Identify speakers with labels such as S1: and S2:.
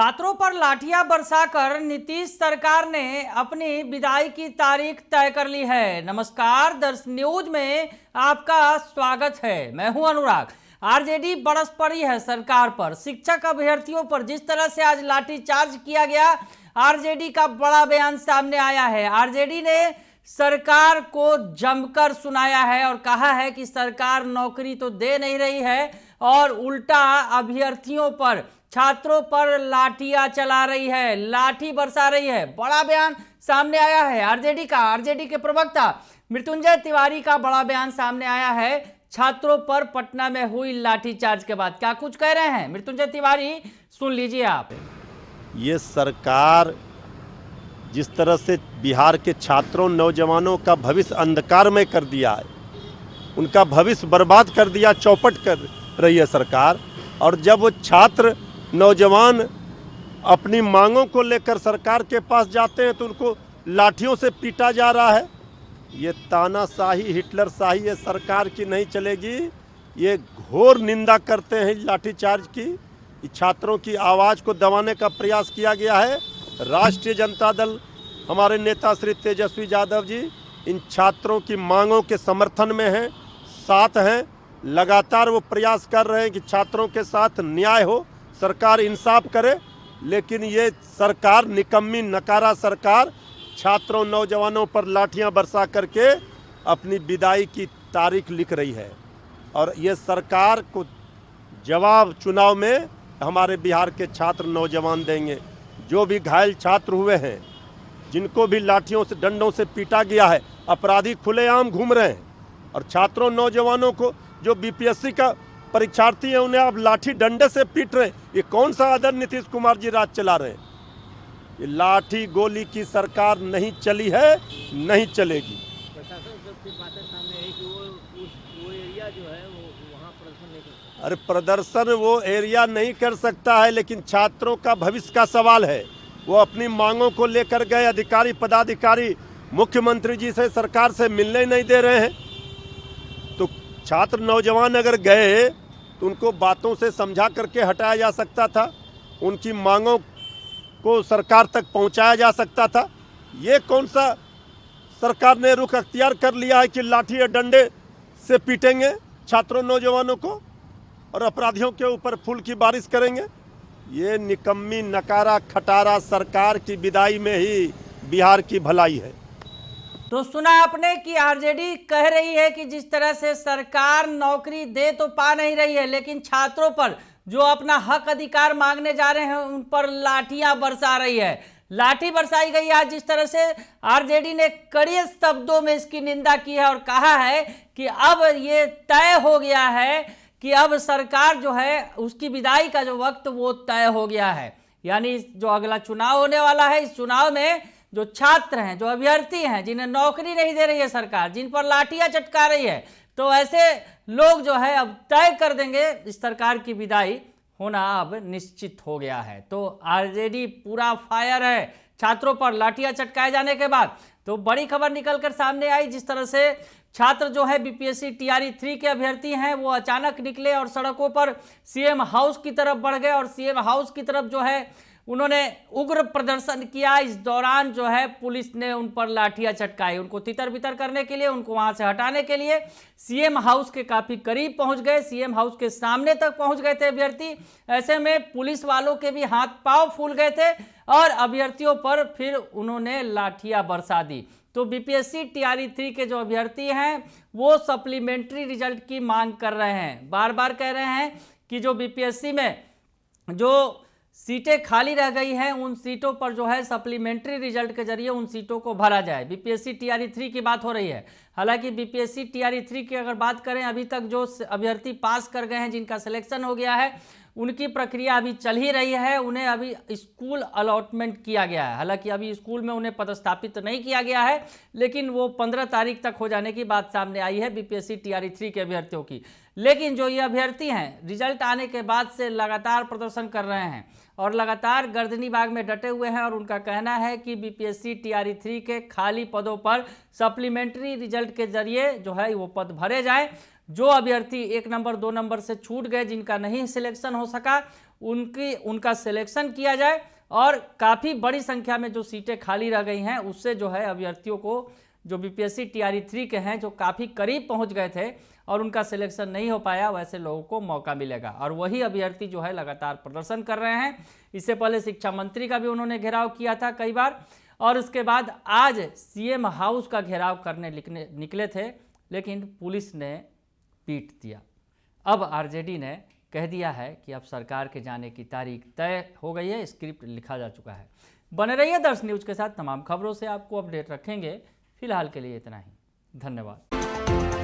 S1: छात्रों पर लाठियां बरसाकर नीतीश सरकार ने अपनी विदाई की तारीख तय कर ली है। नमस्कार, दर्श न्यूज में आपका स्वागत है। मैं हूं अनुराग। आरजेडी बरस पड़ी है सरकार पर। शिक्षक अभ्यर्थियों पर जिस तरह से आज लाठीचार्ज किया गया, आरजेडी का बड़ा बयान सामने आया है। आरजेडी ने सरकार को जमकर सुनाया है और कहा है कि सरकार नौकरी तो दे नहीं रही है और उल्टा अभ्यर्थियों पर, छात्रों पर लाठियां चला रही है, लाठी बरसा रही है। बड़ा बयान सामने आया है आरजेडी का। आरजेडी के प्रवक्ता मृत्युंजय तिवारी का बड़ा बयान सामने आया है छात्रों पर पटना में हुई लाठीचार्ज के बाद। क्या कुछ कह रहे हैं मृत्युंजय तिवारी, सुन लीजिए आप।
S2: ये सरकार जिस तरह से बिहार के छात्रों, नौजवानों का भविष्य अंधकार में कर दिया है, उनका भविष्य बर्बाद कर दिया, चौपट कर रही है सरकार। और जब वो छात्र, नौजवान अपनी मांगों को लेकर सरकार के पास जाते हैं तो उनको लाठियों से पीटा जा रहा है। ये तानाशाही, हिटलरशाही ये सरकार की नहीं चलेगी। ये घोर निंदा करते हैं लाठीचार्ज की। छात्रों की आवाज़ को दबाने का प्रयास किया गया है। राष्ट्रीय जनता दल, हमारे नेता श्री तेजस्वी यादव जी इन छात्रों की मांगों के समर्थन में हैं, साथ हैं। लगातार वो प्रयास कर रहे हैं कि छात्रों के साथ न्याय हो, सरकार इंसाफ करे। लेकिन ये सरकार, निकम्मी नकारा सरकार, छात्रों, नौजवानों पर लाठियां बरसा करके अपनी विदाई की तारीख लिख रही है। और ये सरकार को जवाब चुनाव में हमारे बिहार के छात्र, नौजवान देंगे। जो भी घायल छात्र हुए हैं, जिनको भी लाठियों से, डंडों से पीटा गया है, अपराधी खुलेआम घूम रहे हैं। और छात्रों, नौजवानों को, जो बीपीएससी का परीक्षार्थी हैं, उन्हें आप लाठी डंडे से पीट रहे हैं। ये कौन सा आदर नीतीश कुमार जी राज चला रहे हैं? ये लाठी गोली की सरकार नहीं चली है, नहीं चलेगी।
S3: प्रशासन सबसे बातें सामने है कि वो एरिया जो है वो वहाँ प्रदर्शन नहीं कर सकता।
S2: अरे प्रदर्शन वो एरिया नहीं कर सकता है, लेकिन छात्रों का भविष्य का सवाल है। वो अपनी मांगों को लेकर गए, अधिकारी पदाधिकारी मुख्यमंत्री जी से, सरकार से मिलने नहीं दे रहे हैं। तो छात्र, नौजवान अगर गए तो उनको बातों से समझा करके हटाया जा सकता था, उनकी मांगों को सरकार तक पहुंचाया जा सकता था। ये कौन सा सरकार ने रुख अख्तियार कर लिया है कि लाठी या डंडे से पीटेंगे छात्रों, नौजवानों को और अपराधियों के ऊपर फूल की बारिश करेंगे? ये निकम्मी नकारा खटारा सरकार की विदाई में ही बिहार की भलाई है।
S1: तो सुना आपने कि आरजेडी कह रही है कि जिस तरह से सरकार नौकरी दे तो पा नहीं रही है, लेकिन छात्रों पर जो अपना हक अधिकार मांगने जा रहे हैं उन पर लाठियां बरसा रही है। लाठी बरसाई गई है। जिस तरह से आरजेडी ने कड़े शब्दों में इसकी निंदा की है और कहा है कि अब ये तय हो गया है कि अब सरकार जो है उसकी विदाई का जो वक्त वो तय हो गया है। यानी जो अगला चुनाव होने वाला है, इस चुनाव में जो छात्र हैं, जो अभ्यर्थी हैं, जिन्हें नौकरी नहीं दे रही है सरकार, जिन पर लाठियां चटका रही है, तो ऐसे लोग जो है अब तय कर देंगे इस सरकार की विदाई होना अब निश्चित हो गया है। तो आरजेडी पूरा फायर है छात्रों पर लाठियां चटकाए जाने के बाद। तो बड़ी खबर निकलकर सामने आई, जिस तरह से छात्र जो है बीपीएससी टीआरई 3 के अभ्यर्थी हैं, वो अचानक निकले और सड़कों पर सीएम हाउस की तरफ बढ़ गए और सीएम हाउस की तरफ जो है उन्होंने उग्र प्रदर्शन किया। इस दौरान जो है पुलिस ने उन पर लाठियां चटकाई, उनको तितर बितर करने के लिए, उनको वहां से हटाने के लिए सीएम हाउस के काफी करीब पहुंच गए, सीएम हाउस के सामने तक पहुंच गए थे अभ्यर्थी। ऐसे में पुलिस वालों के भी हाथ पांव फूल गए थे और अभ्यर्थियों पर फिर उन्होंने लाठियां बरसा दी। तो बीपीएससी टीआरई 3 के जो अभ्यर्थी हैं वो सप्लीमेंट्री रिजल्ट की मांग कर रहे हैं। बार बार कह रहे हैं कि जो बीपीएससी में जो सीटें खाली रह गई हैं, उन सीटों पर जो है सप्लीमेंट्री रिजल्ट के जरिए उन सीटों को भरा जाए। बीपीएससी टीआरई 3 की बात हो रही है। हालांकि बीपीएससी टीआरई 3 की अगर बात करें, अभी तक जो अभ्यर्थी पास कर गए हैं, जिनका सिलेक्शन हो गया है, उनकी प्रक्रिया अभी चल ही रही है। उन्हें अभी स्कूल अलॉटमेंट किया गया है। हालांकि अभी स्कूल में उन्हें पदस्थापित नहीं किया गया है, लेकिन वो 15 तारीख तक हो जाने की बात सामने आई है बीपीएससी टीआरई 3 के अभ्यर्थियों की। लेकिन जो ये अभ्यर्थी हैं, रिजल्ट आने के बाद से लगातार प्रदर्शन कर रहे हैं और लगातार गर्दनी बाग में डटे हुए हैं और उनका कहना है कि बीपीएससी टीआरई 3 के खाली पदों पर सप्लीमेंट्री रिजल्ट के जरिए जो है वो पद भरे जाएं। जो अभ्यर्थी 1 नंबर 2 नंबर से छूट गए, जिनका नहीं सिलेक्शन हो सका, उनका सिलेक्शन किया जाए और काफ़ी बड़ी संख्या में जो सीटें खाली रह गई हैं उससे जो है अभ्यर्थियों को, जो बीपीएससी टीआरई 3 के हैं, जो काफ़ी करीब पहुंच गए थे और उनका सिलेक्शन नहीं हो पाया, वैसे लोगों को मौका मिलेगा। और वही अभ्यर्थी जो है लगातार प्रदर्शन कर रहे हैं। इससे पहले शिक्षा मंत्री का भी उन्होंने घेराव किया था कई बार, और उसके बाद आज सीएम हाउस का घेराव करने निकले थे, लेकिन पुलिस ने पीट दिया। अब आरजेडी ने कह दिया है कि अब सरकार के जाने की तारीख तय हो गई है, स्क्रिप्ट लिखा जा चुका है। बने रहिए दर्श न्यूज के साथ, तमाम खबरों से आपको अपडेट रखेंगे। फिलहाल के लिए इतना ही, धन्यवाद।